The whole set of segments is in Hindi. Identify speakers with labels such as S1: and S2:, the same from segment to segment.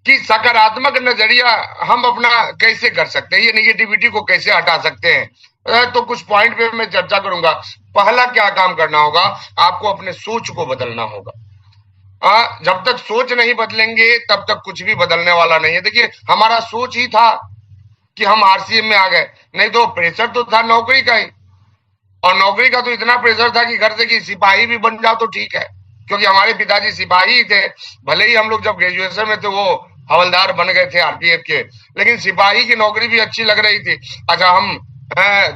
S1: कि सकारात्मक नजरिया हम अपना कैसे कर सकते हैं, ये निगेटिविटी को कैसे हटा सकते हैं। तो कुछ पॉइंट पे मैं चर्चा करूंगा। पहला क्या काम करना होगा, आपको अपने सोच को बदलना होगा। जब तक सोच नहीं बदलेंगे तब तक कुछ भी बदलने वाला नहीं है। देखिए, हमारा सोच ही था कि हम आरसीएम में आ गए, नहीं तो प्रेशर तो था नौकरी का ही। और नौकरी का तो इतना प्रेशर था कि घर से कि सिपाही भी बन जाओ तो ठीक है, क्योंकि हमारे पिताजी सिपाही ही थे। भले ही हम लोग जब ग्रेजुएशन में थे वो हवलदार बन गए थे आरपीएफ के, लेकिन सिपाही की नौकरी भी अच्छी लग रही थी। अच्छा, हम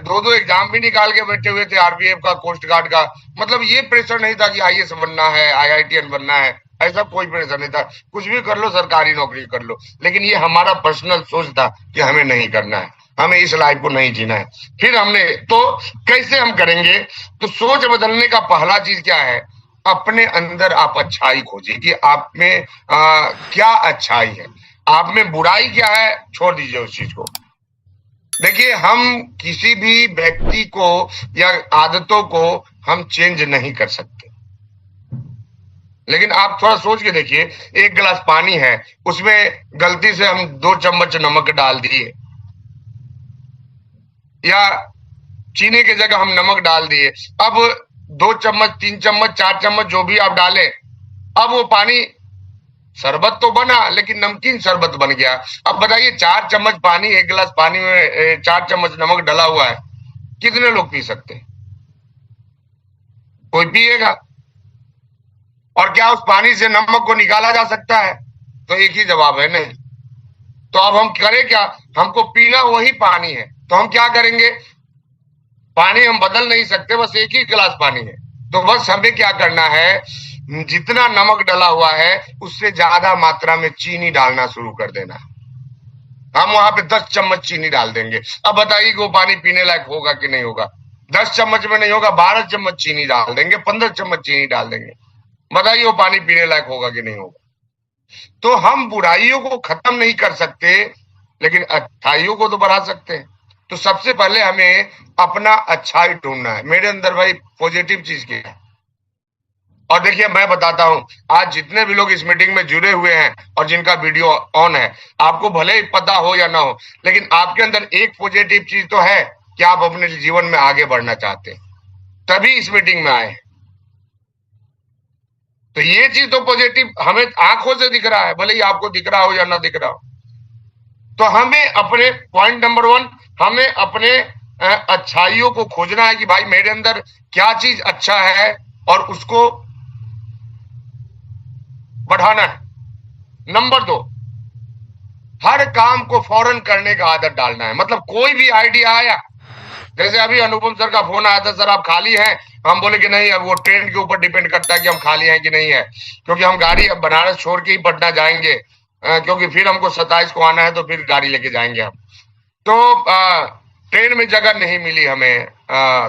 S1: दो दो एग्जाम भी निकाल के बैठे हुए थे, आरपीएफ का, कोस्ट गार्ड का। मतलब ये प्रेशर नहीं था कि आईएएस बनना है, आईआईटीएन बनना है, ऐसा कोई प्रेशर नहीं था। कुछ भी कर लो, सरकारी नौकरी कर लो। लेकिन ये हमारा पर्सनल सोच था कि हमें नहीं करना है, हमें इस लाइफ को नहीं जीना है। फिर हमने तो कैसे हम करेंगे, तो सोच बदलने का पहला चीज क्या है, अपने अंदर आप अच्छाई खोजिए कि आप में क्या अच्छाई है, आप में बुराई क्या है, छोड़ दीजिए उस चीज को। देखिए, हम किसी भी व्यक्ति को या आदतों को हम चेंज नहीं कर सकते। लेकिन आप थोड़ा सोच के देखिए, एक गिलास पानी है, उसमें गलती से हम 2 चम्मच नमक डाल दिए, या चीनी की जगह हम नमक डाल दिए। अब 2 चम्मच, 3 चम्मच, 4 चम्मच जो भी आप डालें, अब वो पानी शरबत तो बना लेकिन नमकीन शरबत बन गया। अब बताइए, 4 चम्मच पानी, एक गिलास पानी में 4 चम्मच नमक डला हुआ है, कितने लोग पी सकते हैं? कोई पिएगा? और क्या उस पानी से नमक को निकाला जा सकता है? तो एक ही जवाब है, नहीं। तो अब हम करें क्या, हमको पीना वही पानी है, तो हम क्या करेंगे, पानी हम बदल नहीं सकते, बस एक ही गिलास पानी है। तो बस हमें क्या करना है, जितना नमक डला हुआ है उससे ज्यादा मात्रा में चीनी डालना शुरू कर देना। हम वहां पे 10 चम्मच चीनी डाल देंगे। अब बताइए कि वो पानी पीने लायक होगा कि नहीं होगा? 10 चम्मच में नहीं होगा, 12 चम्मच चीनी डाल देंगे, 15 चम्मच चीनी डाल देंगे। बताइए वो पानी पीने लायक होगा कि नहीं होगा? तो हम बुराइयों को खत्म नहीं कर सकते, लेकिन अच्छाइयों को तो बढ़ा सकते हैं। तो सबसे पहले हमें अपना अच्छाई ढूंढना है, मेरे अंदर भाई पॉजिटिव चीज क्या है। और देखिए, मैं बताता हूं, आज जितने भी लोग इस मीटिंग में जुड़े हुए हैं और जिनका वीडियो ऑन है, आपको भले ही पता हो या ना हो, लेकिन आपके अंदर एक पॉजिटिव चीज तो है कि आप अपने जीवन में आगे बढ़ना चाहते हैं, तभी इस मीटिंग में आए। तो ये चीज तो पॉजिटिव हमें आंखों से दिख रहा है, भले ही आपको दिख रहा हो या ना दिख रहा हो। तो हमें अपने पॉइंट नंबर 1, हमें अपने अच्छाइयों को खोजना है कि भाई मेरे अंदर क्या चीज अच्छा है और उसको बढ़ाना है। नंबर 2, हर काम को फौरन करने का आदत डालना है। मतलब कोई भी आइडिया आया, जैसे अभी अनुपम सर का फोन आया था, सर आप खाली हैं? हम बोले कि नहीं, अब वो ट्रेन के ऊपर डिपेंड करता है कि हम खाली हैं कि नहीं है, क्योंकि हम गाड़ी अब बनारस छोड़ के ही पटना जाएंगे, क्योंकि फिर हमको 27 को आना है, तो फिर गाड़ी लेके जाएंगे हम। तो ट्रेन में जगह नहीं मिली हमें,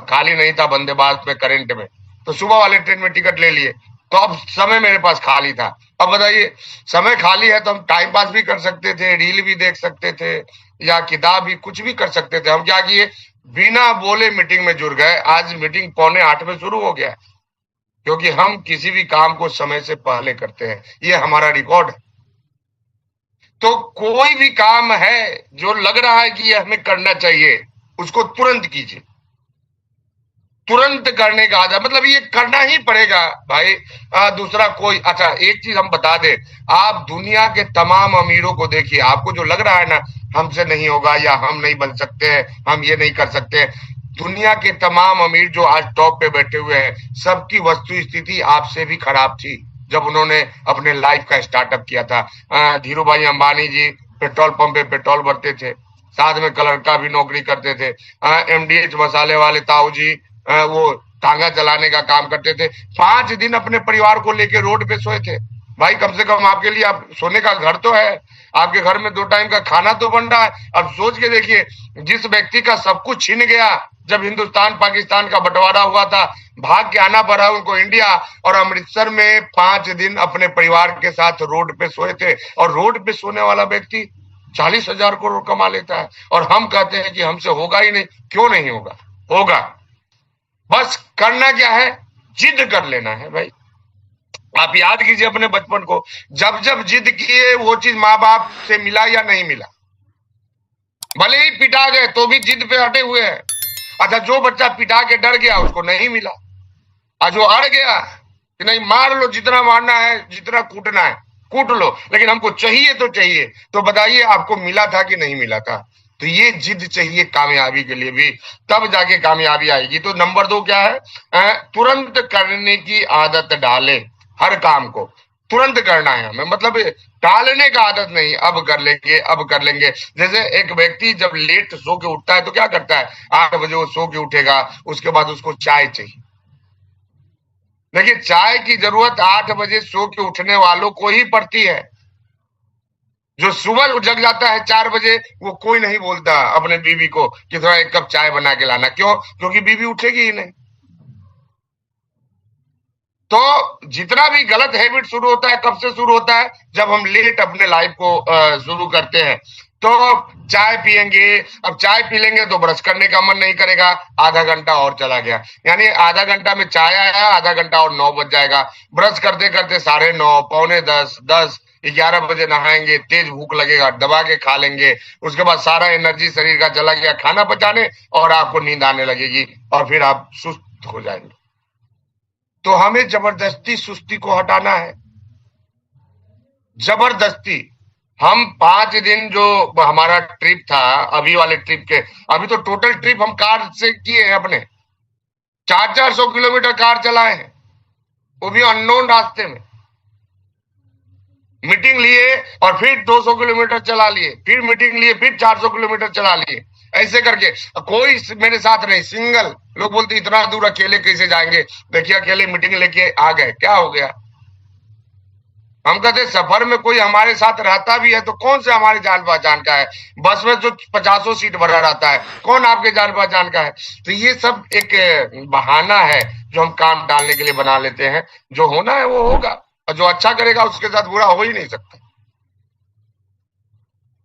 S1: खाली नहीं था वंदे भारत में, करंट में। तो सुबह वाले ट्रेन में टिकट ले लिए, तो अब समय मेरे पास खाली था। अब बताइए, समय खाली है तो हम टाइम पास भी कर सकते थे, रील भी देख सकते थे, या किताब भी, कुछ भी कर सकते थे। हम क्या किए, बिना बोले मीटिंग में जुड़ गए। आज मीटिंग 7:45 में शुरू हो गया, क्योंकि हम किसी भी काम को समय से पहले करते हैं, ये हमारा रिकॉर्ड है। तो कोई भी काम है जो लग रहा है कि ये हमें करना चाहिए, उसको तुरंत कीजिए। तुरंत करने का आदत, मतलब ये करना ही पड़ेगा भाई। दूसरा कोई, अच्छा एक चीज हम बता दें, आप दुनिया के तमाम अमीरों को देखिए, आपको जो लग रहा है ना हमसे नहीं होगा, या हम नहीं बन सकते हैं, हम ये नहीं कर सकते हैं, दुनिया के तमाम अमीर जो आज टॉप पे बैठे हुए हैं, सबकी वस्तु स्थिति आपसे भी खराब थी जब उन्होंने अपने लाइफ का स्टार्टअप किया था। धीरू भाई अंबानी जी पेट्रोल पंप पे पेट्रोल भरते थे, साथ में कलर का भी नौकरी करते थे। एमडीएच मसाले वाले ताऊ जी, वो टांगा चलाने का काम करते थे, 5 दिन अपने परिवार को लेके रोड पे सोए थे। भाई कम से कम आपके लिए आप सोने का घर तो है, आपके घर में 2 टाइम का खाना तो बन रहा है। अब सोच के देखिए, जिस व्यक्ति का सब कुछ छिन गया जब हिंदुस्तान पाकिस्तान का बंटवारा हुआ था, भाग के आना पड़ा उनको इंडिया, और अमृतसर में 5 दिन अपने परिवार के साथ रोड पे सोए थे। और रोड पे सोने वाला व्यक्ति 40,000 करोड़ कमा लेता है, और हम कहते हैं कि हमसे होगा ही नहीं। क्यों नहीं होगा? होगा। बस करना क्या है, जिद कर लेना है भाई। आप याद कीजिए अपने बचपन को, जब जब जिद किए वो चीज माँ बाप से मिला या नहीं मिला, भले ही पिटा गए तो भी जिद पे हटे हुए हैं। अच्छा, जो बच्चा पिटा के डर गया उसको नहीं मिला, और जो अड़ गया कि नहीं मार लो, जितना मारना है, जितना कूटना है कूट लो, लेकिन हमको चाहिए तो चाहिए, तो बताइए आपको मिला था कि नहीं मिला था? तो ये जिद चाहिए कामयाबी के लिए भी, तब जाके कामयाबी आएगी। तो नंबर 2 क्या है? तुरंत करने की आदत डाले। हर काम को तुरंत करना है हमें, मतलब टालने का आदत नहीं, अब कर लेंगे अब कर लेंगे। जैसे एक व्यक्ति जब लेट सो के उठता है तो क्या करता है, 8 बजे वो सो के उठेगा, उसके बाद उसको चाय चाहिए। देखिए, चाय की जरूरत 8 बजे सो के उठने वालों को ही पड़ती है। जो सुबह जग जाता है 4 बजे, वो कोई नहीं बोलता अपने बीवी को कि थोड़ा एक कप चाय बना के लाना। क्यों? क्योंकि बीवी उठेगी ही नहीं। तो जितना भी गलत हैबिट शुरू होता है, कब से शुरू होता है? जब हम लेट अपने लाइफ को शुरू करते हैं। तो चाय पिएंगे, अब चाय पी लेंगे तो ब्रश करने का मन नहीं करेगा, आधा घंटा और चला गया, यानी आधा घंटा में चाय आया, आधा घंटा और 9 बज जाएगा। ब्रश करते करते 9:30, पौने 10, 10, 11 बजे नहाएंगे, तेज भूख लगेगा, दबा के खा लेंगे, उसके बाद सारा एनर्जी शरीर का चला गया खाना पचाने, और आपको नींद आने लगेगी और फिर आप सुस्त हो जाएंगे। तो हमें जबरदस्ती सुस्ती को हटाना है, जबरदस्ती। हम 5 दिन जो हमारा ट्रिप था, अभी वाले ट्रिप के, अभी तो टोटल ट्रिप हम कार से किए हैं अपने, 400-400 किलोमीटर कार चलाए हैं, वो भी अननोन रास्ते में। मीटिंग लिए और फिर 200 किलोमीटर चला लिए, फिर मीटिंग लिए, फिर 400 किलोमीटर चला लिए, ऐसे करके। कोई मेरे साथ नहीं, सिंगल। लोग बोलते इतना दूर अकेले कैसे जाएंगे? देखिए, अकेले मीटिंग लेके आ गए, क्या हो गया? हम कहते सफर में कोई हमारे साथ रहता भी है तो कौन से हमारी जान पहचान का है? बस में जो 50 सीट भरा रहता है, कौन आपके जान पहचान का है? तो ये सब एक बहाना है जो हम काम डालने के लिए बना लेते हैं। जो होना है वो होगा, और जो अच्छा करेगा उसके साथ बुरा हो ही नहीं सकता।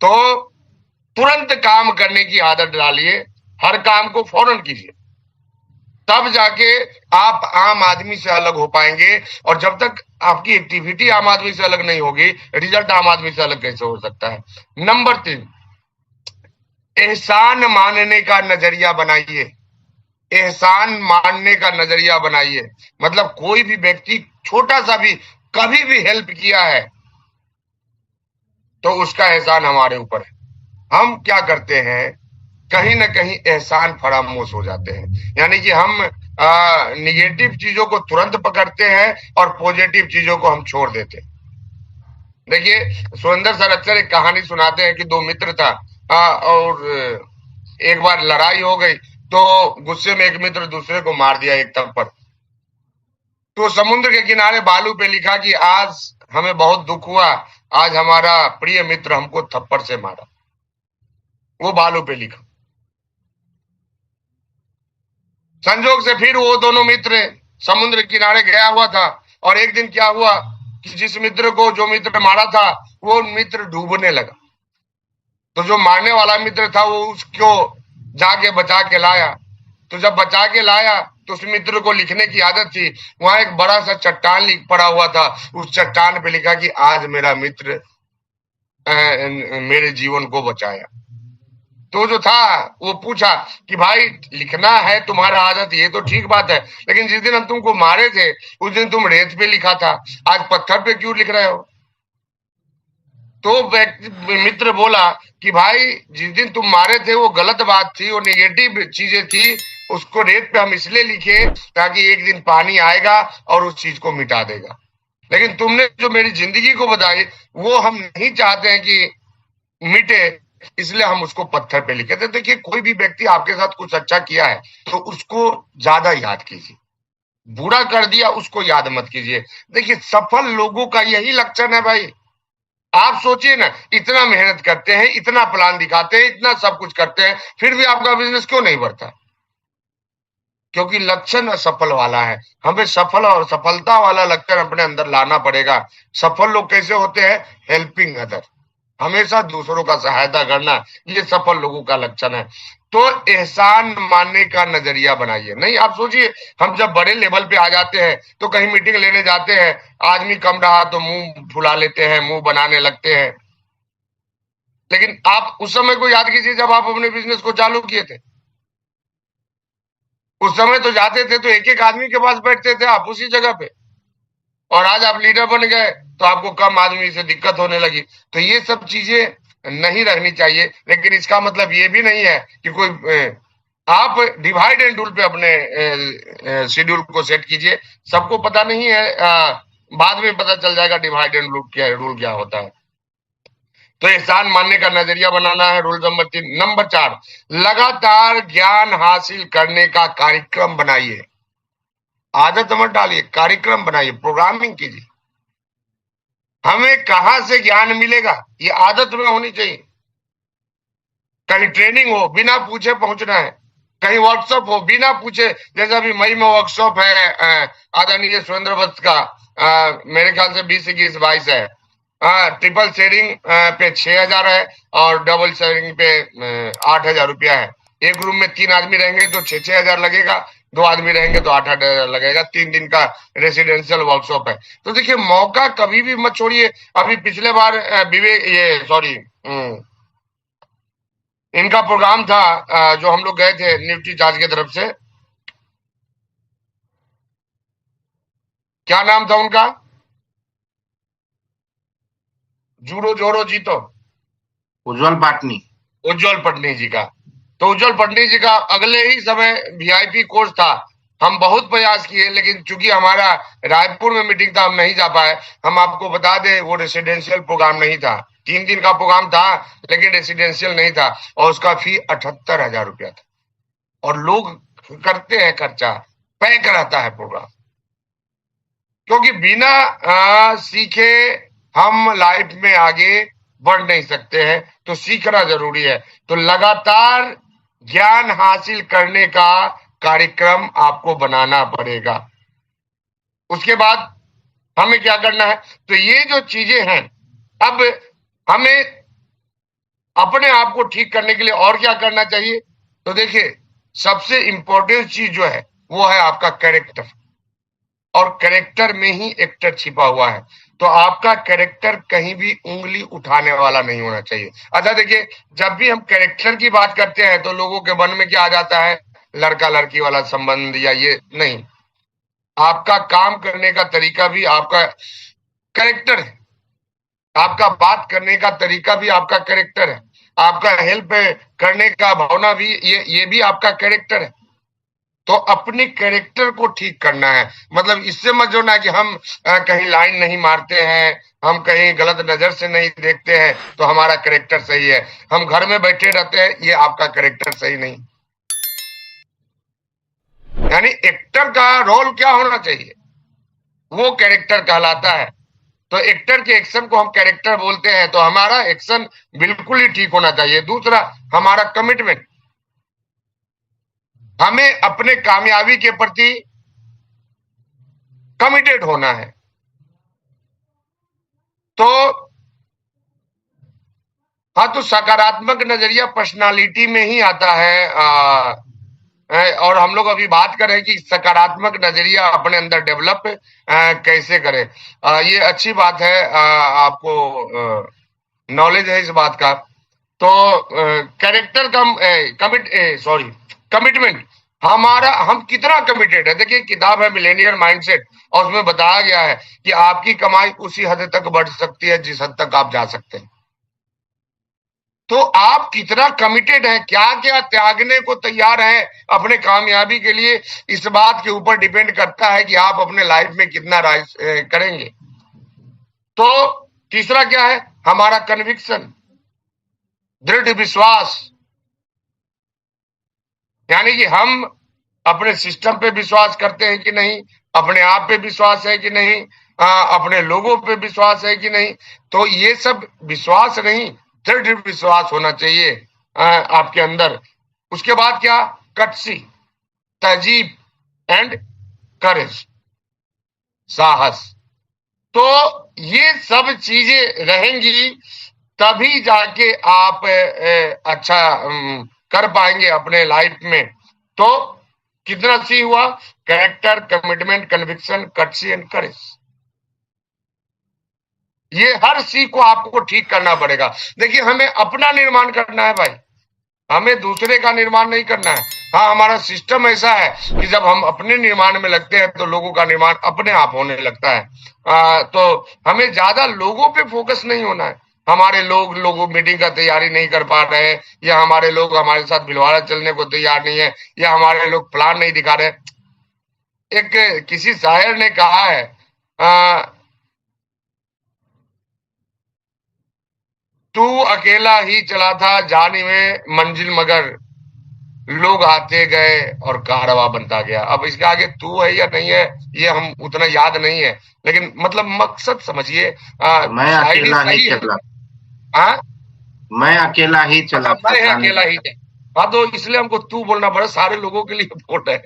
S1: तो तुरंत काम करने की आदत डालिए, हर काम को फौरन कीजिए, तब जाके आप आम आदमी से अलग हो पाएंगे। और जब तक आपकी एक्टिविटी आम आदमी से अलग नहीं होगी, रिजल्ट आम आदमी से अलग कैसे हो सकता है? नंबर 3, एहसान मानने का नजरिया बनाइए। एहसान मानने का नजरिया बनाइए, मतलब कोई भी व्यक्ति छोटा सा भी कभी भी हेल्प किया है तो उसका एहसान हमारे ऊपर है। हम क्या करते हैं, कहीं ना कहीं एहसान फरामोश हो जाते हैं, यानी कि हम निगेटिव चीजों को तुरंत पकड़ते हैं और पॉजिटिव चीजों को हम छोड़ देते हैं। देखिए, सुरेंद्र सर अक्सर एक कहानी सुनाते हैं कि 2 मित्र था, और एक बार लड़ाई हो गई तो गुस्से में एक मित्र दूसरे को मार दिया एक थप्पड़। तो समुद्र के किनारे बालू पे लिखा कि आज हमें बहुत दुख हुआ, आज हमारा प्रिय मित्र हमको थप्पड़ से मारा। वो बालू पे लिखा। संजोग से फिर वो दोनों मित्र समुद्र किनारे गया हुआ था, और एक दिन क्या हुआ कि जिस मित्र को जो मित्र मारा था वो मित्र डूबने लगा। तो जो मारने वाला मित्र था वो उसको जाके बचा के लाया। तो जब बचा के लाया तो उस मित्र को लिखने की आदत थी, वहां एक बड़ा सा चट्टान लिख पड़ा हुआ था, उस चट्टान पे लिखा कि आज मेरा मित्र मेरे जीवन को बचाया। तो जो था वो पूछा कि भाई, लिखना है तुम्हारा आदत, ये तो ठीक बात है, लेकिन जिस दिन हम तुमको मारे थे उस दिन तुम रेत पे लिखा था, आज पत्थर पे क्यों लिख रहे हो? तो मित्र बोला कि भाई, जिस दिन तुम मारे थे वो गलत बात थी, वो नेगेटिव चीजें थी, उसको रेत पे हम इसलिए लिखे ताकि एक दिन पानी आएगा और उस चीज को मिटा देगा। लेकिन तुमने जो मेरी जिंदगी को बताई वो हम नहीं चाहते हैं कि मिटे, इसलिए हम उसको पत्थर पे लिखे थे। देखिए, कोई भी व्यक्ति आपके साथ कुछ अच्छा किया है तो उसको ज्यादा याद कीजिए, बुरा कर दिया उसको याद मत कीजिए। देखिए, सफल लोगों का यही लक्षण है भाई। आप सोचिए ना, इतना मेहनत करते हैं, इतना प्लान दिखाते हैं, इतना सब कुछ करते हैं, फिर भी आपका बिजनेस क्यों नहीं बढ़ता? क्योंकि लक्षण असफल वाला है। हमें सफल और सफलता वाला लक्षण अपने अंदर लाना पड़ेगा। सफल लोग कैसे होते हैं? Helping other. हमेशा दूसरों का सहायता करना, ये सफल लोगों का लक्षण है। तो एहसान मानने का नजरिया बनाइए। नहीं, आप सोचिए, हम जब बड़े लेवल पे आ जाते हैं तो कहीं मीटिंग लेने जाते हैं, आदमी कम रहा तो मुंह फुला लेते हैं, मुंह बनाने लगते हैं। लेकिन आप उस समय को याद कीजिए जब आप अपने बिजनेस को चालू किए थे। उस समय तो जाते थे तो एक एक आदमी के पास बैठते थे आप उसी जगह पे, और आज आप लीडर बन गए तो आपको कम आदमी से दिक्कत होने लगी। तो ये सब चीजें नहीं रहनी चाहिए। लेकिन इसका मतलब ये भी नहीं है कि कोई आप डिवाइड एंड रूल पे अपने शेड्यूल को सेट कीजिए। सबको पता नहीं है, बाद में पता चल जाएगा डिवाइड एंड रूल क्या होता है। तो एहसान मानने का नजरिया बनाना है, रूल नंबर 3। नंबर 4, लगातार ज्ञान हासिल करने का कार्यक्रम बनाइए। आदत मत डालिए, कार्यक्रम बनाइए, प्रोग्रामिंग कीजिए। हमें कहां से ज्ञान मिलेगा, ये आदत में होनी चाहिए। कहीं ट्रेनिंग हो, बिना पूछे पहुंचना है। कहीं वर्कशॉप हो, बिना पूछे, जैसे अभी मई में वर्कशॉप है आदरणीय सुरेंद्र वत्स का, मेरे ख्याल से 20, 21, 22 है। ट्रिपल शेयरिंग पे 6,000 है और डबल शेयरिंग पे 8,000 रुपया है। एक रूम में 3 आदमी रहेंगे तो 6,000 लगेगा, 2 आदमी रहेंगे तो 8,000 लगेगा। 3 दिन का रेसिडेंशियल वर्कशॉप है। तो देखिए, मौका कभी भी मत छोड़िए। अभी पिछले बार विवेक, ये सॉरी, इनका प्रोग्राम था जो हम लोग गए थे न्यूट्री चार्ज की तरफ से। क्या नाम था उनका? जूरो जोरो जी तो
S2: उज्जवल पाटनी।
S1: उज्जवल पटनी जी का। तो उज्जवल पटनी जी का अगले ही समय वीआईपी कोर्स था। हम बहुत प्रयास किए, लेकिन चूंकि हमारा रायपुर में मीटिंग था, हम नहीं जा पाए। हम आपको बता दें, वो रेसिडेंशियल प्रोग्राम नहीं था, 3 दिन का प्रोग्राम था, लेकिन रेसिडेंशियल नहीं था, और उसका फी 78,000 रुपया था। और लोग करते हैं खर्चा, पैक रहता है प्रोग्राम। क्योंकि बिना सीखे हम लाइफ में आगे बढ़ नहीं सकते हैं, तो सीखना जरूरी है। तो लगातार ज्ञान हासिल करने का कार्यक्रम आपको बनाना पड़ेगा। उसके बाद हमें क्या करना है? तो ये जो चीजें हैं, अब हमें अपने आप को ठीक करने के लिए और क्या करना चाहिए? तो देखिए, सबसे इंपॉर्टेंट चीज जो है वो है आपका कैरेक्टर। और कैरेक्टर में ही एक्टर छिपा हुआ है। तो आपका कैरेक्टर कहीं भी उंगली उठाने वाला नहीं होना चाहिए। अच्छा देखिए, जब भी हम कैरेक्टर की बात करते हैं तो लोगों के मन में क्या आ जाता है? लड़का लड़की वाला संबंध, या ये नहीं। आपका काम करने का तरीका भी आपका कैरेक्टर है। आपका बात करने का तरीका भी आपका कैरेक्टर है। आपका हेल्प करने का भावना भी, ये भी आपका कैरेक्टर है। तो अपने कैरेक्टर को ठीक करना है। मतलब इससे मत जोड़ना कि हम कहीं लाइन नहीं मारते हैं, हम कहीं गलत नजर से नहीं देखते हैं तो हमारा कैरेक्टर सही है। हम घर में बैठे रहते हैं, ये आपका कैरेक्टर सही नहीं। यानी एक्टर का रोल क्या होना चाहिए, वो कैरेक्टर कहलाता है। तो एक्टर के एक्शन को हम कैरेक्टर बोलते हैं। तो हमारा एक्शन बिल्कुल ही ठीक होना चाहिए। दूसरा, हमारा कमिटमेंट। हमें अपने कामयाबी के प्रति कमिटेड होना है। तो हाँ, तो सकारात्मक नजरिया पर्सनालिटी में ही आता है। और हम लोग अभी बात कर रहे हैं कि सकारात्मक नजरिया अपने अंदर डेवलप कैसे करें। ये अच्छी बात है, आपको नॉलेज है इस बात का। तो कैरेक्टर कमिटमेंट, हमारा हम कितना कमिटेड है। देखिए, किताब है मिलेनियर माइंडसेट, और उसमें बताया गया है कि आपकी कमाई उसी हद तक बढ़ सकती है जिस हद तक आप जा सकते हैं। तो आप कितना कमिटेड है, क्या क्या त्यागने को तैयार है अपने कामयाबी के लिए, इस बात के ऊपर डिपेंड करता है कि आप अपने लाइफ में कितना राइज करेंगे। तो तीसरा क्या है? हमारा कन्विक्शन, दृढ़ विश्वास। यानी कि हम अपने सिस्टम पे विश्वास करते हैं कि नहीं, अपने आप पे विश्वास है कि नहीं, अपने लोगों पे विश्वास है कि नहीं। तो ये सब विश्वास नहीं, दृढ़ विश्वास होना चाहिए आपके अंदर। उसके बाद क्या? कटसी, तहजीब एंड करेज, साहस। तो ये सब चीजें रहेंगी तभी जाके आप अच्छा कर पाएंगे अपने लाइफ में। तो कितना सी हुआ? Character, commitment, conviction, courtesy and courage. ये हर सी को आपको ठीक करना पड़ेगा। देखिए, हमें अपना निर्माण करना है भाई, हमें दूसरे का निर्माण नहीं करना है। हाँ, हमारा सिस्टम ऐसा है कि जब हम अपने निर्माण में लगते हैं तो लोगों का निर्माण अपने आप होने लगता है। तो हमें ज्यादा लोगों पे फोकस नहीं होना है। हमारे लोग मीटिंग का तैयारी नहीं कर पा रहे हैं, या हमारे लोग हमारे साथ भिलवाड़ा चलने को तैयार नहीं है, या हमारे लोग प्लान नहीं दिखा रहे। एक किसी शायर ने कहा है, तू अकेला ही चला था जानी में मंजिल, मगर लोग आते गए और कारवां बनता गया। अब इसके आगे तू है या नहीं है ये हम उतना याद नहीं है, लेकिन मतलब मकसद समझिए।
S2: मैं
S1: शायरी
S2: अकेला ही
S1: सही है।
S2: चला,
S1: हाँ,
S2: मैं अकेला ही चला था
S1: मैं है
S2: जाने
S1: अकेला ही
S2: लगा।
S1: थे। हाँ, तो इसलिए हमको तू बोलना पड़ा, सारे लोगों के लिए वोट है।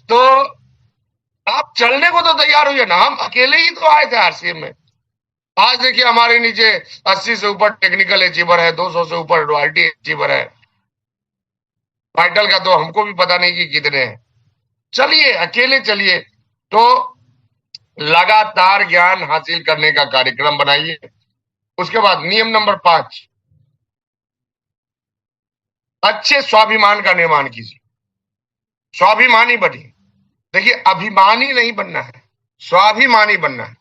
S1: तो आप चलने को तो तैयार हुए ना, हम अकेले ही तो आए थे आरसीएम में। आज देखिए हमारे नीचे 80 से ऊपर टेक्निकल अचीवर है, 200 से ऊपर रॉयल्टी अचीवर है। टाइटल का तो हमको भी पता नहीं कि कितने हैं। चलिए, अकेले चलिए। तो लगातार ज्ञान हासिल करने का कार्यक्रम बनाइए। उसके बाद नियम नंबर 5, अच्छे स्वाभिमान का निर्माण कीजिए। स्वाभिमानी बनिए। देखिए, अभिमानी नहीं बनना है, स्वाभिमानी बनना है।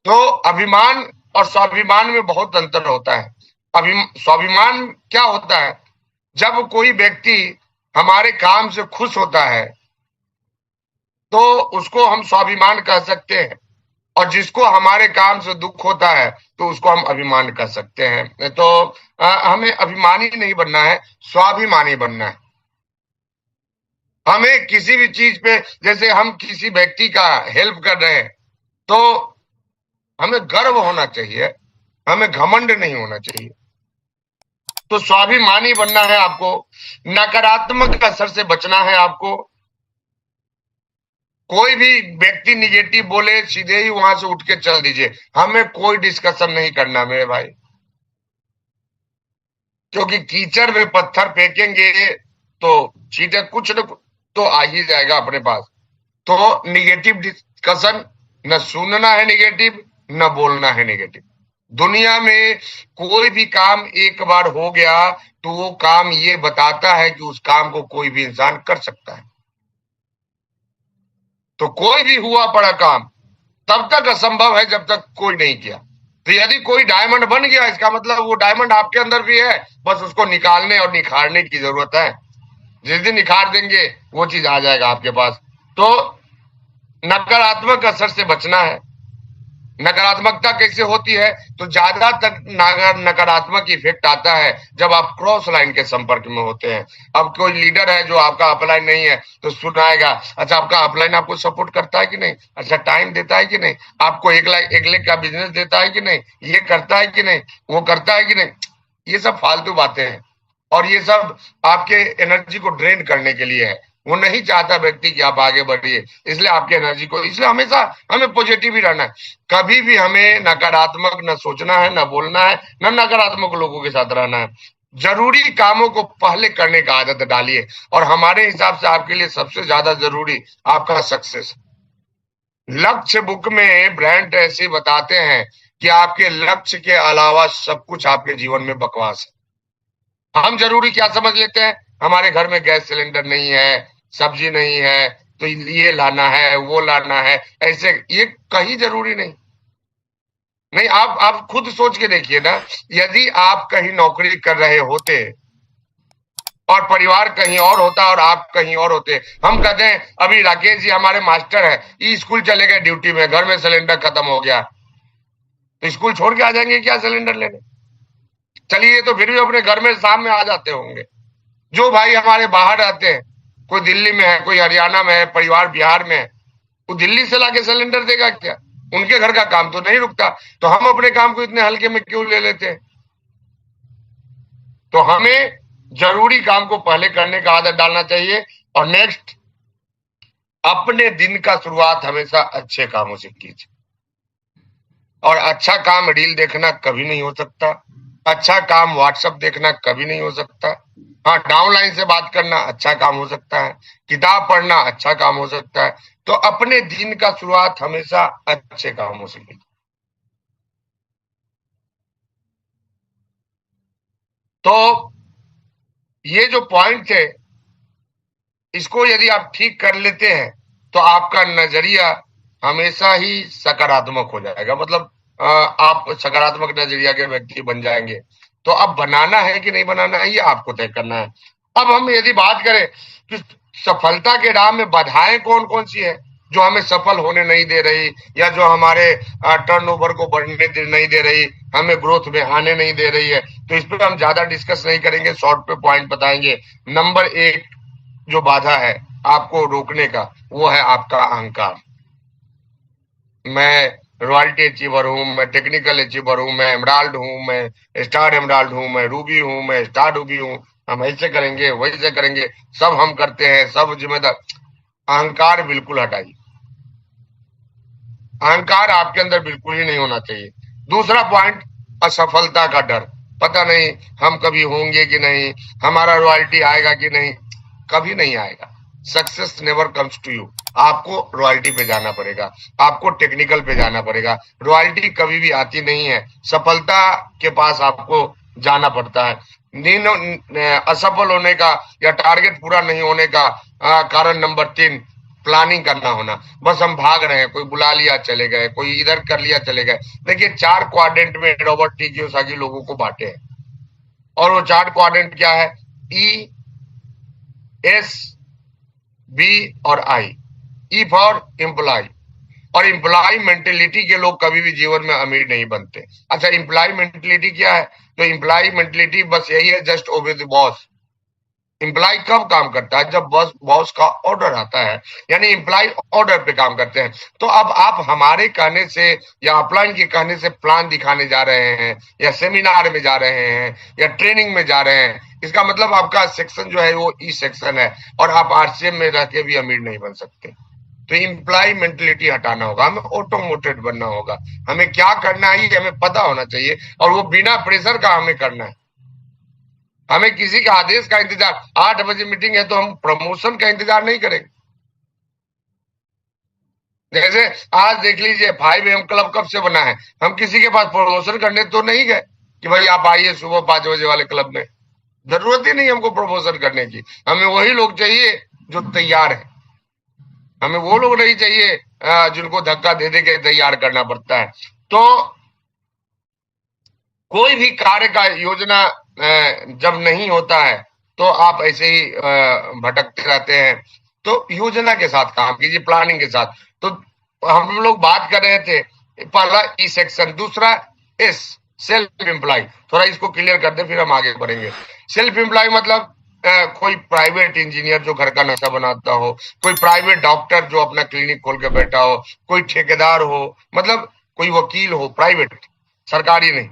S1: तो अभिमान और स्वाभिमान में बहुत अंतर होता है। स्वाभिमान क्या होता है? जब कोई व्यक्ति हमारे काम से खुश होता है तो उसको हम स्वाभिमान कह सकते हैं, और जिसको हमारे काम से दुख होता है तो उसको हम अभिमान कह सकते हैं। तो हमें अभिमानी नहीं बनना है, स्वाभिमानी बनना है। हमें किसी भी चीज पे, जैसे हम किसी व्यक्ति का हेल्प कर रहे हैं तो हमें गर्व होना चाहिए, हमें घमंड नहीं होना चाहिए। तो स्वाभिमानी बनना है आपको, नकारात्मक असर से बचना है आपको। कोई भी व्यक्ति निगेटिव बोले सीधे ही वहां से उठ के चल दीजिए, हमें कोई डिस्कशन नहीं करना मेरे भाई। क्योंकि कीचड़ में पत्थर फेंकेंगे तो सीधे कुछ न कुछ तो आ ही जाएगा अपने पास। तो निगेटिव डिस्कशन, न सुनना है निगेटिव, न बोलना है निगेटिव। दुनिया में कोई भी काम एक बार हो गया तो वो काम ये बताता है कि उस काम को कोई भी इंसान कर सकता है। तो कोई भी हुआ पड़ा काम तब तक असंभव है जब तक कोई नहीं किया। तो यदि कोई डायमंड बन गया, इसका मतलब वो डायमंड आपके अंदर भी है, बस उसको निकालने और निखारने की जरूरत है। जिस दिन निखार देंगे वो चीज आ जाएगा आपके पास। तो नकारात्मक असर से बचना है। नकारात्मकता कैसे होती है? तो ज्यादा तक नकारात्मक इफेक्ट आता है जब आप क्रॉस लाइन के संपर्क में होते हैं। अब कोई लीडर है जो आपका अपलाइन नहीं है तो सुनाएगा, अच्छा आपका अपलाइन आपको सपोर्ट करता है कि नहीं, अच्छा टाइम देता है कि नहीं, आपको 1 लाख का बिजनेस देता है कि नहीं, ये करता है कि नहीं, वो करता है कि नहीं। ये सब फालतू बातें हैं, और ये सब आपके एनर्जी को ड्रेन करने के लिए है। वो नहीं चाहता व्यक्ति कि आप आगे बढ़िए, इसलिए आपके एनर्जी को, इसलिए हमेशा हमें पॉजिटिव ही रहना है। कभी भी हमें नकारात्मक न सोचना है, न बोलना है, न नकारात्मक लोगों के साथ रहना है। जरूरी कामों को पहले करने का आदत डालिए, और हमारे हिसाब से आपके लिए सबसे ज्यादा जरूरी आपका सक्सेस। लक्ष्य बुक में ब्रांड ऐसे बताते हैं कि आपके लक्ष्य के अलावा सब कुछ आपके जीवन में बकवास है। हम जरूरी क्या समझ लेते हैं? हमारे घर में गैस सिलेंडर नहीं है, सब्जी नहीं है, तो ये लाना है, वो लाना है, ऐसे ये कहीं जरूरी नहीं। नहीं, आप खुद सोच के देखिए ना, यदि आप कहीं नौकरी कर रहे होते और परिवार कहीं और होता और आप कहीं और होते, हम कहते हैं अभी राकेश जी हमारे मास्टर है, ये स्कूल चले गए ड्यूटी में, घर में सिलेंडर खत्म हो गया, तो स्कूल छोड़ के आ जाएंगे क्या सिलेंडर लेने? चलिए, तो फिर भी अपने घर में शाम में आ जाते होंगे। जो भाई हमारे बाहर रहते हैं, कोई दिल्ली में है, कोई हरियाणा में है, परिवार बिहार में है, वो दिल्ली से लाके सिलेंडर देगा क्या? उनके घर का काम तो नहीं रुकता, तो हम अपने काम को इतने हल्के में क्यों ले लेते हैं? तो हमें जरूरी काम को पहले करने का आदत डालना चाहिए। और नेक्स्ट, अपने दिन का शुरुआत हमेशा अच्छे कामों से कीजिए। और अच्छा काम रील देखना कभी नहीं हो सकता, अच्छा काम व्हाट्सएप देखना कभी नहीं हो सकता। हाँ, डाउनलाइन से बात करना अच्छा काम हो सकता है, किताब पढ़ना अच्छा काम हो सकता है। तो अपने दिन का शुरुआत हमेशा अच्छे कामों से कीजिए। तो ये जो पॉइंट है, इसको यदि आप ठीक कर लेते हैं तो आपका नजरिया हमेशा ही सकारात्मक हो जाएगा। मतलब आप सकारात्मक नजरिया के व्यक्ति बन जाएंगे। तो अब बनाना है कि नहीं बनाना है, ये आपको तय करना है। अब हम यदि बात करें कि सफलता के राह में बाधाएं कौन कौन सी है जो हमें सफल होने नहीं दे रही, या जो हमारे टर्नओवर को बढ़ने नहीं दे रही, हमें ग्रोथ में आने नहीं दे रही है, तो इस पर हम ज्यादा डिस्कस नहीं करेंगे, शॉर्ट पे पॉइंट बताएंगे। नंबर एक जो बाधा है आपको रोकने का, वो है आपका अहंकार। मैं रॉयल्टी अचीवर हूं, मैं टेक्निकल अचीवर हूं, मैं एमराल्ड हूं, मैं स्टार एमराल्ड हूं, मैं रूबी हूं, मैं स्टार रूबी हूं, हम ऐसे करेंगे वैसे करेंगे, सब हम करते हैं, सब जिम्मेदार। अहंकार बिल्कुल हटाइए, अहंकार आपके अंदर बिल्कुल ही नहीं होना चाहिए। दूसरा पॉइंट, असफलता का डर। पता नहीं हम कभी होंगे कि नहीं, हमारा रॉयल्टी आएगा कि नहीं, कभी नहीं आएगा। Success never comes to you. आपको रॉयल्टी पे जाना पड़ेगा, आपको टेक्निकल पे जाना पड़ेगा। रॉयल्टी कभी भी आती नहीं है, सफलता के पास आपको जाना पड़ता है। असफल होने का या टारगेट पूरा नहीं होने का कारण नंबर तीन, प्लानिंग करना होना। बस हम भाग रहे हैं, कोई बुला लिया चले गए, कोई इधर कर लिया चले गए। देखिए, चार क्वाड्रेंट में रॉबर्ट टी कियोसाकी लोगों को बांटे हैं, और वो चार क्वाड्रेंट क्या है? ई, एस, बी और आई। E for employ. और एम्प्लॉय मेंटेलिटी के लोग कभी भी जीवन में अमीर नहीं बनते। अच्छा, एम्प्लॉय मेंटेलिटी क्या है? तो एम्प्लॉय मेंटेलिटी बस यही है, just obey the boss. Employ कब काम करता है? जब बॉस बॉस का ऑर्डर आता है, यानी एम्प्लॉय ऑर्डर पे काम करते हैं। तो अब आप हमारे कहने से या अपलाइन के कहने से प्लान दिखाने जा रहे हैं, या सेमिनार में जा रहे हैं, या ट्रेनिंग में जा रहे हैं, इसका मतलब आपका सेक्शन जो है वो ई सेक्शन है, और आप आरसीएम में रह के भी अमीर नहीं बन सकते। तो इम्प्लॉय मेंटेलिटी हटाना होगा, हमें ऑटोमोटेड बनना होगा। हमें क्या करना है ये हमें पता होना चाहिए, और वो बिना प्रेशर का हमें करना है। हमें किसी के आदेश का इंतजार, 8 बजे मीटिंग है तो हम प्रमोशन का इंतजार नहीं करेंगे। जैसे आज देख लीजिए 5 AM क्लब कब से बना है, हम किसी के पास प्रमोशन करने तो नहीं गए कि भाई आप आइए सुबह 5 बजे वाले क्लब में। जरूरत ही नहीं हमको प्रमोशन करने की। हमें वही लोग चाहिए जो तैयार है, हमें वो लोग नहीं चाहिए जिनको धक्का दे दे के तैयार करना पड़ता है। तो कोई भी कार्य का योजना जब नहीं होता है तो आप ऐसे ही भटकते रहते हैं। तो योजना के साथ काम कीजिए, प्लानिंग के साथ। तो हम लोग बात कर रहे थे, पहला ई सेक्शन, दूसरा एस, सेल्फ एम्प्लॉय। थोड़ा इसको क्लियर कर दे फिर हम आगे बढ़ेंगे। सेल्फ एम्प्लॉय मतलब कोई प्राइवेट इंजीनियर जो घर का नक्शा बनाता हो, कोई प्राइवेट डॉक्टर जो अपना क्लिनिक खोल के बैठा हो, कोई ठेकेदार हो, मतलब कोई वकील हो, प्राइवेट, सरकारी नहीं।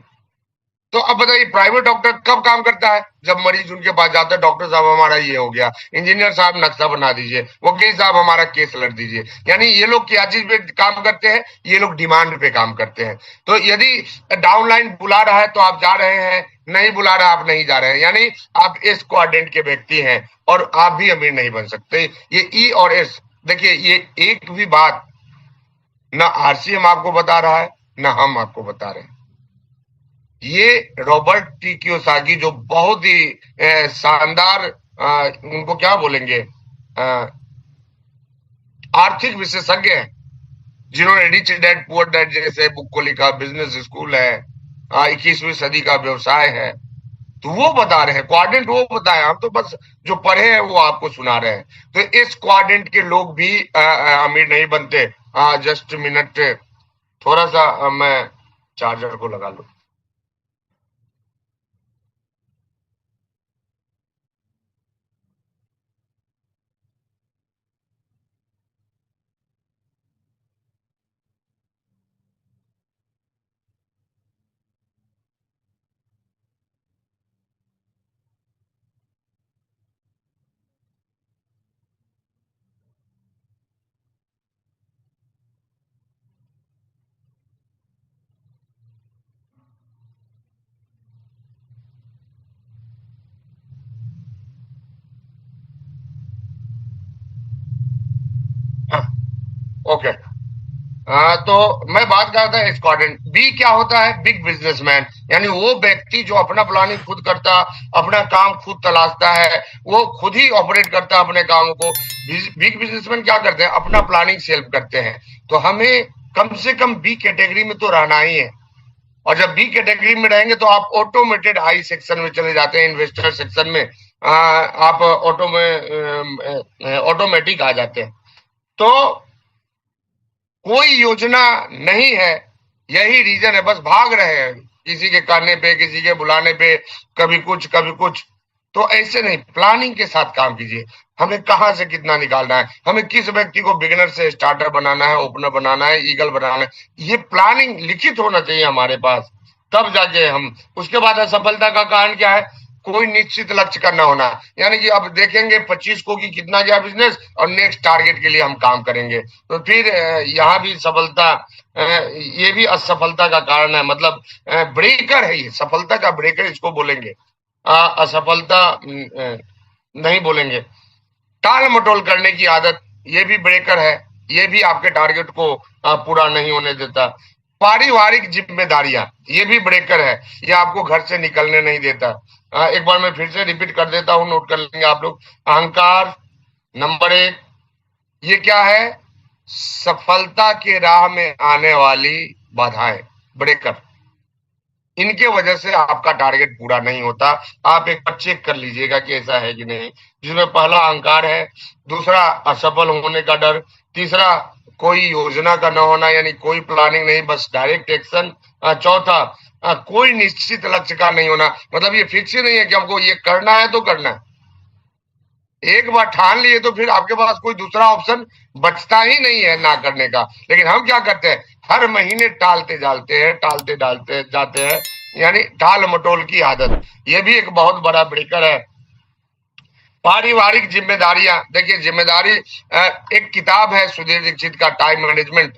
S1: तो अब बताइए, प्राइवेट डॉक्टर कब काम करता है? जब मरीज उनके पास जाता है, डॉक्टर साहब हमारा ये हो गया, इंजीनियर साहब नक्शा बना दीजिए, वकील साहब हमारा केस लड़ दीजिए। यानी ये लोग क्या चीज पे काम करते हैं? ये लोग डिमांड पे काम करते हैं। तो यदि डाउनलाइन बुला रहा है तो आप जा रहे हैं, नहीं बुला रहा आप नहीं जा रहे हैं, यानी आप एस क्वाड्रेंट के व्यक्ति हैं, और आप भी अमीर नहीं बन सकते। ये ई और एस, देखिए ये एक भी बात ना आरसीएम आपको बता रहा है, ना हम आपको बता रहे हैं। ये रॉबर्ट टी कियोसाकी जो बहुत ही शानदार, उनको क्या बोलेंगे, आर्थिक विशेषज्ञ हैं, जिन्होंने रिच डैड पुअर डैड जैसे बुक को लिखा, बिजनेस स्कूल है, 21वीं सदी का व्यवसाय है। तो वो बता रहे हैं क्वाड्रेंट, वो बताए, हम तो बस जो पढ़े हैं वो आपको सुना रहे हैं। तो इस क्वाड्रेंट के लोग भी अमीर नहीं बनते। जस्ट मिनट, थोड़ा सा मैं चार्जर को लगा लूं। ओके। तो मैं बात कर रहा था एक्सकॉर्डेंट। बी क्या होता है? बिग बिजनेसमैन, यानी वो व्यक्ति जो अपना प्लानिंग खुद करता, अपना काम खुद तलाशता है, वो खुद ही ऑपरेट करता है अपने कामों को। बिग बिजनेसमैन क्या करते हैं? अपना प्लानिंग सेल्फ करते हैं। तो हमें कम से कम बी कैटेगरी में तो रहना ही है। और जब बी कैटेगरी में रहेंगे तो आप ऑटोमेटेड आई सेक्शन में चले जाते हैं, इन्वेस्टर सेक्शन में आप ऑटोमेटिक आ जाते हैं। तो कोई योजना नहीं है, यही रीजन है, बस भाग रहे हैं किसी के कहने पे, किसी के बुलाने पे, कभी कुछ कभी कुछ। तो ऐसे नहीं, प्लानिंग के साथ काम कीजिए। हमें कहां से कितना निकालना है, हमें किस व्यक्ति को बिगिनर से स्टार्टर बनाना है, ओपनर बनाना है, ईगल बनाना है, ये प्लानिंग लिखित होना चाहिए हमारे पास, तब जाके हम। उसके बाद असफलता का कारण क्या है? कोई निश्चित लक्ष्य का न होना, यानी कि अब देखेंगे 25 को कि कितना गया बिजनेस और नेक्स्ट टारगेट के लिए हम काम करेंगे, तो फिर यहाँ भी सफलता, ये भी असफलता का कारण है, मतलब ब्रेकर है, ये सफलता का ब्रेकर इसको बोलेंगे, असफलता नहीं बोलेंगे। टाल मटोल करने की आदत, ये भी ब्रेकर है, ये भी आपके टारगेट को पूरा नहीं होने देता। पारिवारिक जिम्मेदारियां, ये भी ब्रेकर है, ये आपको घर से निकलने नहीं देता। एक बार मैं फिर से रिपीट कर देता हूं, नोट कर लेंगे आप लोग। अहंकार नंबर 1, ये क्या है? सफलता के राह में आने वाली बाधाएं, ब्रेकर। इनके वजह से आपका टारगेट पूरा नहीं होता। आप एक बार चेक कर लीजिएगा कि ऐसा है कि नहीं। जिसमें पहला अहंकार है, दूसरा असफल होने का डर, तीसरा कोई योजना का न होना, यानी कोई प्लानिंग नहीं, बस डायरेक्ट एक्शन, चौथा कोई निश्चित लक्ष्य का नहीं होना, मतलब ये फिक्स ही नहीं है कि हमको ये करना है तो करना है। एक बार ठान लिए तो फिर आपके पास कोई दूसरा ऑप्शन बचता ही नहीं है ना करने का। लेकिन हम क्या करते हैं? हर महीने टालते जाते हैं, टालते डालते जाते हैं, यानी टाल मटोल की आदत, ये भी एक बहुत बड़ा ब्रेकर है। पारिवारिक जिम्मेदारियां, देखिए जिम्मेदारी, एक किताब है सुधीर दीक्षित का, time management.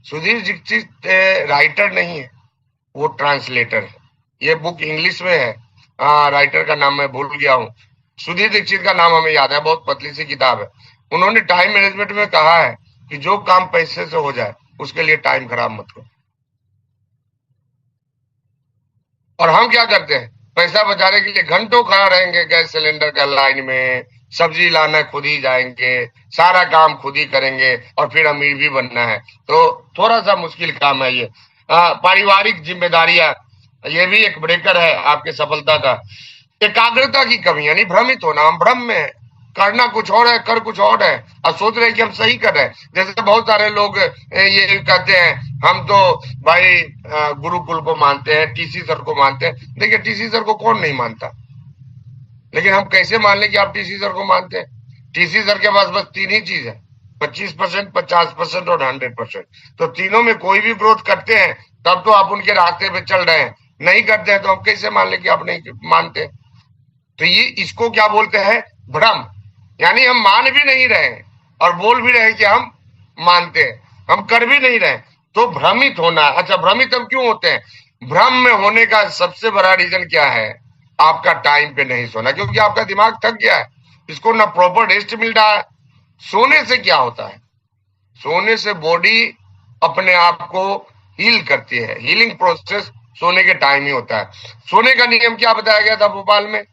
S1: Sudhir Dikshit writer नहीं है, वो ट्रांसलेटर है। ये बुक इंग्लिश में है, राइटर का नाम मैं भूल गया हूँ। सुधीर दीक्षित का नाम हमें याद है, बहुत पतली सी किताब है। उन्होंने टाइम मैनेजमेंट में कहा है कि जो काम पैसे से हो जाए उसके लिए टाइम खराब मत करो। और हम क्या करते हैं? पैसा बचाने के लिए घंटों खड़ा रहेंगे गैस सिलेंडर का लाइन में, सब्जी लाना खुद ही जाएंगे, सारा काम खुद ही करेंगे, और फिर अमीर भी बनना है। तो थोड़ा सा मुश्किल काम है ये। पारिवारिक जिम्मेदारियां, ये भी एक ब्रेकर है आपके सफलता का। एकाग्रता की कमी, यानी भ्रमित होना, हम भ्रम में है, करना कुछ और है, कर कुछ और है, और सोच रहे हैं कि हम सही कर रहे हैं। जैसे बहुत सारे लोग ये कहते हैं, हम तो भाई गुरुकुल को मानते हैं, टीसी सर को मानते हैं। देखिए टीसी सर को कौन नहीं मानता, लेकिन हम कैसे मान लें कि आप टीसी सर को मानते हैं? टीसी सर के पास बस 3 ही चीज है, 25%, 50% और 100%। तो तीनों में कोई भी ग्रोथ करते हैं तब तो आप उनके रास्ते पे चल रहे हैं, नहीं करते हैं तो हम कैसे मान लें कि आप नहीं मानते? तो ये, इसको क्या बोलते हैं? भ्रम। यानी हम मान भी नहीं रहे और बोल भी रहे कि हम मानते हैं, हम कर भी नहीं रहे, तो भ्रमित होना। अच्छा, भ्रमित हम क्यों होते हैं? भ्रम में होने का सबसे बड़ा रीजन क्या है? आपका टाइम पे नहीं सोना, क्योंकि आपका दिमाग थक गया है, इसको ना प्रॉपर रेस्ट मिल रहा है। सोने से क्या होता है? सोने से बॉडी अपने आप को हील करती है, हीलिंग प्रोसेस सोने के टाइम ही होता है। सोने का नियम क्या बताया गया था भोपाल में?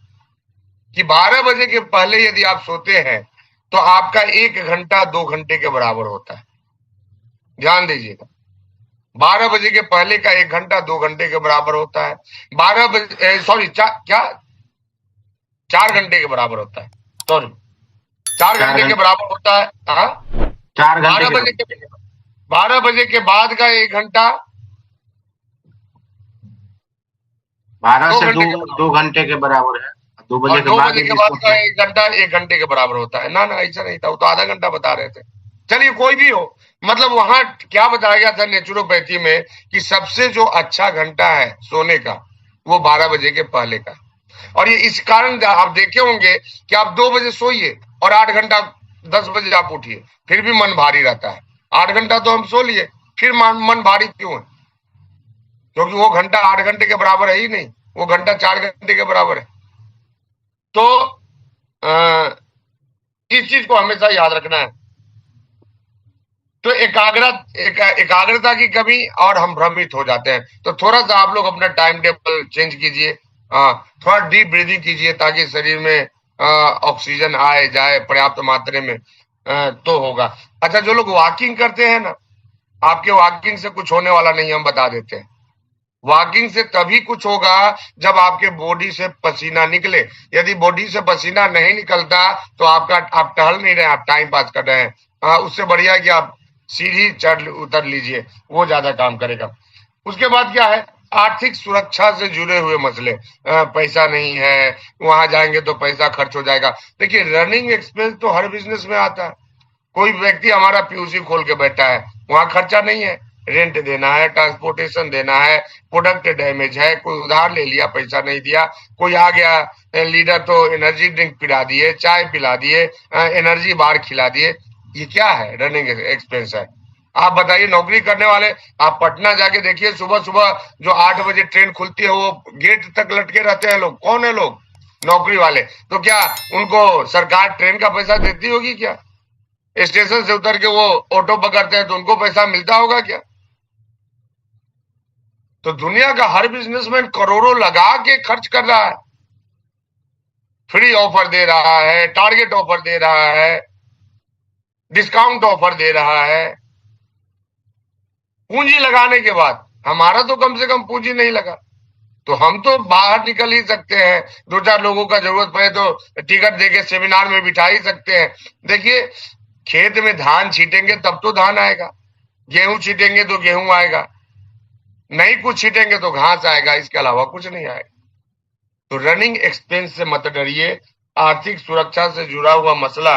S1: कि 12 बजे के पहले यदि आप सोते हैं तो आपका 1 घंटा 2 घंटे के बराबर होता है। ध्यान दीजिएगा, 12 बजे के पहले का 1 घंटा 2 घंटे के बराबर होता है। 12 बजे, सॉरी, क्या 4 घंटे के बराबर होता है, सॉरी 4 घंटे के बराबर होता है। 12 बजे के बाद का 1 घंटा
S2: 12 से 2 घंटे के बराबर है। 2 बजे के बाद
S1: का 1 घंटा 1 घंटे के बराबर होता है। ना ना, ऐसा नहीं था, वो तो आधा घंटा बता रहे थे। चलिए कोई भी हो, मतलब वहां क्या बताया गया था नेचुरोपैथी में कि सबसे जो अच्छा घंटा है सोने का वो 12 बजे के पहले का। और ये इस कारण आप देखे होंगे कि आप 2 बजे सोइए और 8 घंटा 10 बजे आप उठिए, फिर भी मन भारी रहता है। 8 घंटा तो हम सो लिए, फिर मन भारी क्यों है? क्योंकि वो घंटा 8 घंटे के बराबर है ही नहीं, वो घंटा 4 घंटे के बराबर है। तो इस चीज को हमेशा याद रखना है। तो एकाग्रता की कमी और हम भ्रमित हो जाते हैं। तो थोड़ा सा आप लोग अपना टाइम टेबल चेंज कीजिए, थोड़ा डीप ब्रीदिंग कीजिए ताकि शरीर में ऑक्सीजन आए जाए पर्याप्त मात्रा में, तो होगा। अच्छा, जो लोग वॉकिंग करते हैं ना, आपके वॉकिंग से कुछ होने वाला नहीं, हम बता देते हैं। वॉकिंग से तभी कुछ होगा जब आपके बॉडी से पसीना निकले। यदि बॉडी से पसीना नहीं निकलता तो आप टहल नहीं रहे, आप टाइम पास कर रहे हैं। उससे बढ़िया है कि आप सीढ़ी चढ़ उतर लीजिए, वो ज्यादा काम करेगा। उसके बाद क्या है, आर्थिक सुरक्षा से जुड़े हुए मसले। पैसा नहीं है, वहां जाएंगे तो पैसा खर्च हो जाएगा। देखिए, रनिंग एक्सपेंस तो हर बिजनेस में आता है। कोई व्यक्ति हमारा पीयूसी खोल के बैठा है, वहां खर्चा नहीं है, रेंट देना है, ट्रांसपोर्टेशन देना है, प्रोडक्ट डैमेज है, कोई उधार ले लिया, पैसा नहीं दिया, कोई आ गया लीडर तो एनर्जी ड्रिंक पिला दिए, चाय पिला दिए, एनर्जी बार खिला दिए। ये क्या है? रनिंग एक्सपेंस है। आप बताइए, नौकरी करने वाले, आप पटना जाके देखिए, सुबह सुबह जो 8 बजे ट्रेन खुलती है वो गेट तक लटके रहते हैं लोग। कौन है लोग? नौकरी वाले। तो क्या उनको सरकार ट्रेन का पैसा देती होगी क्या? स्टेशन से उतर के वो ऑटो पकड़ते हैं तो उनको पैसा मिलता होगा क्या? तो दुनिया का हर बिजनेसमैन करोड़ों लगा के खर्च कर रहा है, फ्री ऑफर दे रहा है, टारगेट ऑफर दे रहा है, डिस्काउंट ऑफर दे रहा है। पूंजी लगाने के बाद हमारा तो कम से कम पूंजी नहीं लगा, तो हम तो बाहर निकल ही सकते हैं। 2-4 लोगों का जरूरत पड़े तो टिकट देके सेमिनार में बिठा ही सकते हैं। देखिए, खेत में धान छीटेंगे तब तो धान आएगा, गेहूं छीटेंगे तो गेहूं आएगा, नहीं कुछ छीटेंगे तो घास आएगा, इसके अलावा कुछ नहीं आएगा। तो रनिंग एक्सपेंस से मत डरिए। आर्थिक सुरक्षा से जुड़ा हुआ मसला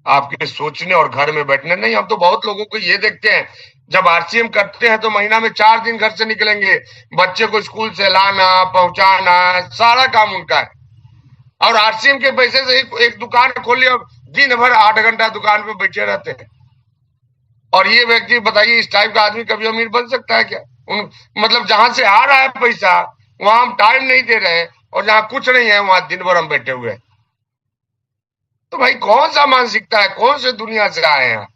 S1: आपके सोचने और घर में बैठने नहीं। हम तो बहुत लोगों को ये देखते हैं, जब आरसीएम करते हैं तो महीना में 4 दिन घर से निकलेंगे, बच्चे को स्कूल से लाना पहुंचाना, सारा काम उनका है। और आरसीएम के पैसे से एक दुकान खोल लिया, दिन भर 8 घंटा दुकान पे बैठे रहते हैं। और ये व्यक्ति बताइए, इस टाइप का आदमी कभी अमीर बन सकता है क्या? मतलब जहां से आ रहा है पैसा वहां हम टाइम नहीं दे रहे, और जहां कुछ नहीं है वहां दिन भर हम बैठे हुए हैं। तो भाई, कौन सा मानसिकता है? कौन से दुनिया से आए हैं?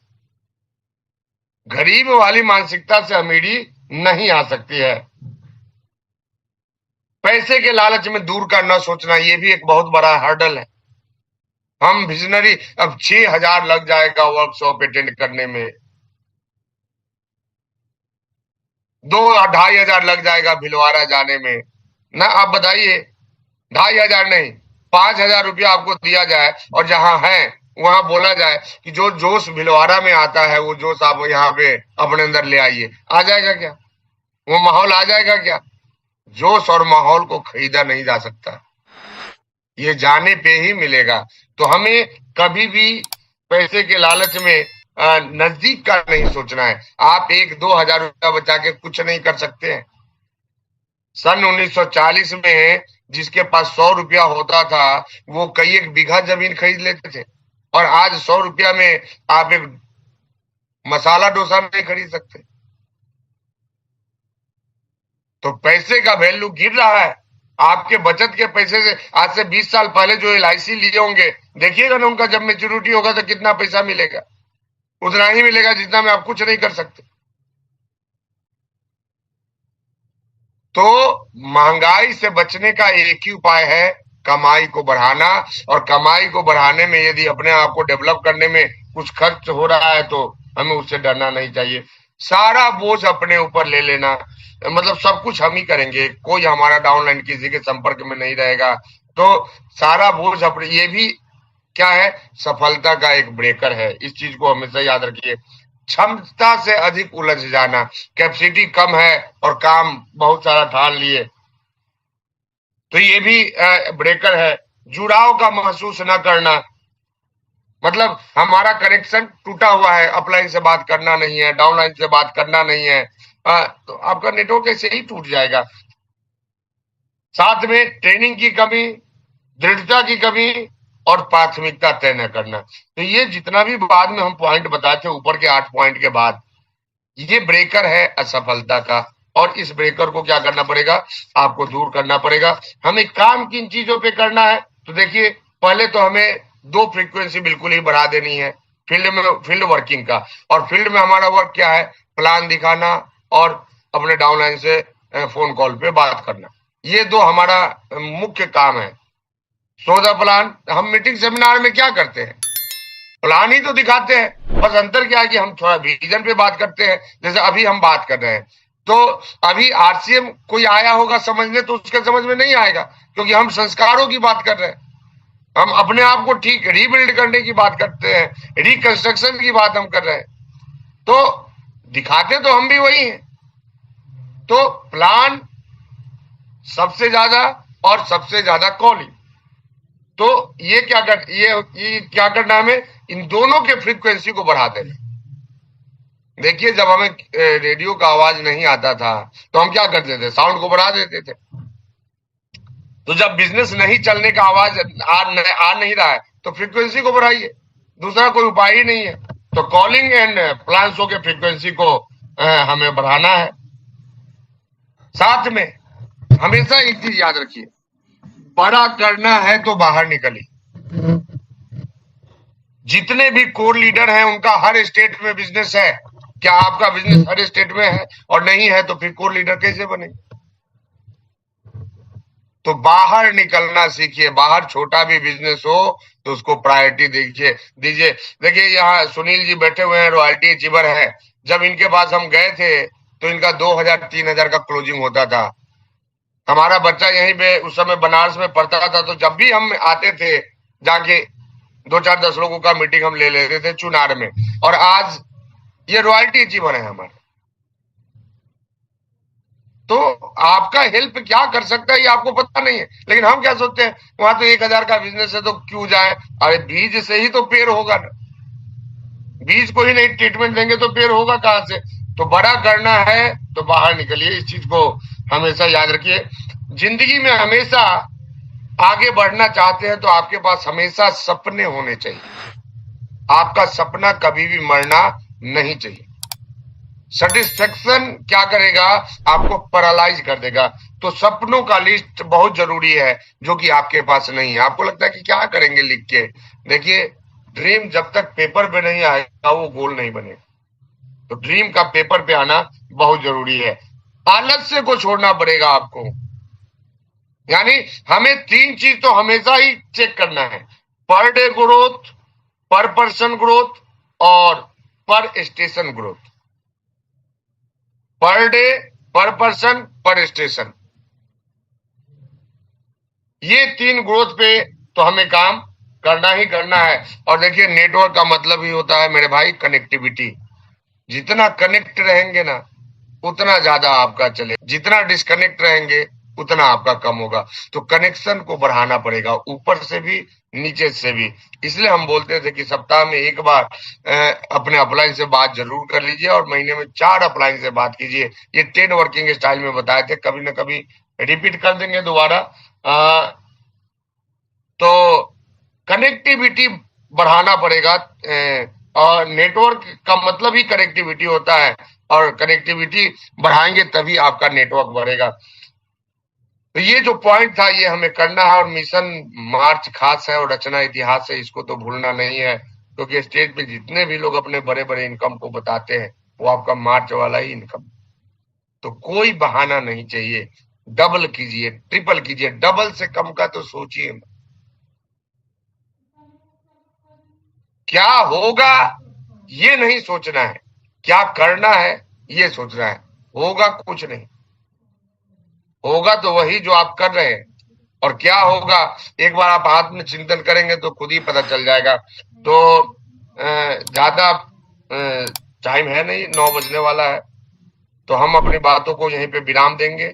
S1: गरीब वाली मानसिकता से अमीरी नहीं आ सकती है। पैसे के लालच में दूर का न सोचना, ये भी एक बहुत बड़ा हर्डल है। हम विजनरी, अब 6,000 लग जाएगा वर्कशॉप अटेंड करने में, 2-2,500 लग जाएगा भिलवाड़ा जाने में ना। आप बताइए, 2,500 नहीं, 5,000 रुपया आपको दिया जाए और जहां है वहां बोला जाए कि जो जोश भिलवाड़ा में आता है वो जोश आप यहाँ पे अपने अंदर ले आइए, आ जाएगा क्या? वो माहौल आ जाएगा क्या? जोश और माहौल को खरीदा नहीं जा सकता, ये जाने पे ही मिलेगा। तो हमें कभी भी पैसे के लालच में नजदीक का नहीं सोचना है। आप 1-2 हजार रुपया बचा के कुछ नहीं कर सकते हैं। सन 1940 में जिसके पास 100 रुपया होता था वो कई एक बीघा जमीन खरीद लेते थे, और आज 100 रुपया में आप एक मसाला डोसा नहीं खरीद सकते। तो पैसे का वैल्यू गिर रहा है। आपके बचत के पैसे से आज से 20 साल पहले जो एलआईसी लिए होंगे, देखिएगा ना उनका जब मेच्योरिटी होगा तो कितना पैसा मिलेगा। उतना ही मिलेगा जितना में आप कुछ नहीं कर सकते। तो महंगाई से बचने का एक ही उपाय है, कमाई को बढ़ाना। और कमाई को बढ़ाने में यदि अपने आप को डेवलप करने में कुछ खर्च हो रहा है तो हमें उससे डरना नहीं चाहिए। सारा बोझ अपने ऊपर ले लेना, मतलब सब कुछ हम ही करेंगे, कोई हमारा डाउनलाइन किसी के संपर्क में नहीं रहेगा, तो सारा बोझ अपने। ये भी क्या है? सफलता का एक ब्रेकर है। इस चीज को हमेशा याद रखिए। क्षमता से अधिक उलझ जाना, कैपेसिटी कम है और काम बहुत सारा ठान लिए, तो ये भी ब्रेकर है। जुड़ाव का महसूस न करना, मतलब हमारा कनेक्शन टूटा हुआ है, अपलाइन से बात करना नहीं है, डाउनलाइन से बात करना नहीं है, तो आपका नेटवर्क ऐसे ही टूट जाएगा। साथ में ट्रेनिंग की कमी, दृढ़ता की कमी और प्राथमिकता तय न करना। तो ये जितना भी बाद में हम पॉइंट बताए थे, ऊपर के 8 पॉइंट के बाद, ये ब्रेकर है असफलता का। और इस ब्रेकर को क्या करना पड़ेगा? आपको दूर करना पड़ेगा। हमें काम किन चीजों पे करना है? तो देखिए, पहले तो हमें 2 फ्रीक्वेंसी बिल्कुल ही बढ़ा देनी है। फील्ड वर्किंग का। और फील्ड में हमारा वर्क क्या है? प्लान दिखाना और अपने डाउनलाइन से फोन कॉल पे बात करना। ये दो हमारा मुख्य काम है। सो द प्लान, हम मीटिंग सेमिनार में क्या करते हैं? प्लान ही तो दिखाते हैं, बस अंतर क्या है कि हम थोड़ा विजन पे बात करते हैं, जैसे अभी हम बात कर रहे हैं। तो अभी आरसीएम कोई आया होगा समझने, तो उसके समझ में नहीं आएगा, क्योंकि हम संस्कारों की बात कर रहे हैं, हम अपने आप को ठीक रीबिल्ड करने की बात करते हैं, रिकंस्ट्रक्शन की बात हम कर रहे हैं। तो दिखाते तो हम भी वही हैं। तो प्लान सबसे ज्यादा और सबसे ज्यादा कॉलिंग। तो ये क्या करना है हमें? इन दोनों के फ्रीक्वेंसी को बढ़ा देना। देखिए, जब हमें रेडियो का आवाज नहीं आता था तो हम क्या करते थे? साउंड को बढ़ा देते थे। तो जब बिजनेस नहीं चलने का आवाज आ नहीं रहा है तो फ्रीक्वेंसी को बढ़ाइए, दूसरा कोई उपाय ही नहीं है। तो कॉलिंग एंड प्लान शो के फ्रीक्वेंसी को हमें बढ़ाना है। साथ में हमेशा एक चीज याद रखिए, बड़ा करना है तो बाहर निकलिए। जितने भी कोर लीडर हैं उनका हर स्टेट में बिजनेस है। क्या आपका बिजनेस हर स्टेट में है? और नहीं है तो फिर कोर लीडर कैसे बनेंगे? तो बाहर निकलना सीखिए। बाहर छोटा भी बिजनेस हो तो उसको प्रायोरिटी दीजिए। देखिए, यहाँ सुनील जी बैठे हुए हैं, रॉयल्टी अचीवर है। जब इनके पास हम गए थे तो इनका 2000-3000 का क्लोजिंग होता था। हमारा बच्चा यहीं पे उस समय बनारस में पढ़ता था, तो जब भी हम आते थे जाके 2-4-10 लोगों का मीटिंग हम ले लेते थे चुनार में। और आज ये रॉयल्टी अचीवर है हमारे। तो आपका हेल्प क्या कर सकता है ये आपको पता नहीं है, लेकिन हम क्या सोचते हैं, वहां तो 1000 का बिजनेस है तो क्यों जाए? अरे बीज से ही तो पेड़ होगा ना। बीज को ही नहीं ट्रीटमेंट देंगे तो पेड़ होगा कहां से? तो बड़ा करना है तो बाहर निकलिए। इस चीज को हमेशा याद रखिए। जिंदगी में हमेशा आगे बढ़ना चाहते हैं तो आपके पास हमेशा सपने होने चाहिए। आपका सपना कभी भी मरना नहीं चाहिए। सेटिस्फेक्शन क्या करेगा? आपको पैरालाइज कर देगा। तो सपनों का लिस्ट बहुत जरूरी है, जो कि आपके पास नहीं है। आपको लगता है कि क्या करेंगे लिख के? देखिए, ड्रीम जब तक पेपर पे नहीं आएगा वो गोल नहीं बनेगा। तो ड्रीम का पेपर पे आना बहुत जरूरी है। आलस्य को छोड़ना पड़ेगा आपको। यानी हमें 3 चीज तो हमेशा ही चेक करना है: पर डे ग्रोथ, पर पर्सन ग्रोथ और पर स्टेशन ग्रोथ। पर डे, पर पर्सन, पर स्टेशन, ये 3 ग्रोथ पे तो हमें काम करना ही करना है। और देखिए, नेटवर्क का मतलब ही होता है मेरे भाई कनेक्टिविटी। जितना कनेक्ट रहेंगे ना उतना ज्यादा आपका चले, जितना डिस्कनेक्ट रहेंगे उतना आपका कम होगा। तो कनेक्शन को बढ़ाना पड़ेगा, ऊपर से भी नीचे से भी। इसलिए हम बोलते थे कि सप्ताह में 1 बार अपने अपलाइन से बात जरूर कर लीजिए और महीने में 4 अपलाइन से बात कीजिए। ये 10 वर्किंग स्टाइल में बताए थे, कभी ना कभी रिपीट कर देंगे दोबारा। तो कनेक्टिविटी बढ़ाना पड़ेगा। और नेटवर्क का मतलब ही कनेक्टिविटी होता है, और कनेक्टिविटी बढ़ाएंगे तभी आपका नेटवर्क बढ़ेगा। तो ये जो पॉइंट था ये हमें करना है। और मिशन मार्च खास है और रचना इतिहास है, इसको तो भूलना नहीं है। क्योंकि स्टेज पे जितने भी लोग अपने बड़े बड़े इनकम को बताते हैं वो आपका मार्च वाला ही इनकम। तो कोई बहाना नहीं चाहिए। डबल कीजिए, ट्रिपल कीजिए, डबल से कम का तो सोचिए। क्या होगा ये नहीं सोचना है, क्या करना है ये सोचना है। होगा कुछ नहीं, होगा तो वही जो आप कर रहे हैं। और क्या होगा एक बार आप आत्म चिंतन करेंगे तो खुद ही पता चल जाएगा। तो ज्यादा टाइम है नहीं, 9 बजने वाला है, तो हम अपनी बातों को यहीं पे विराम देंगे।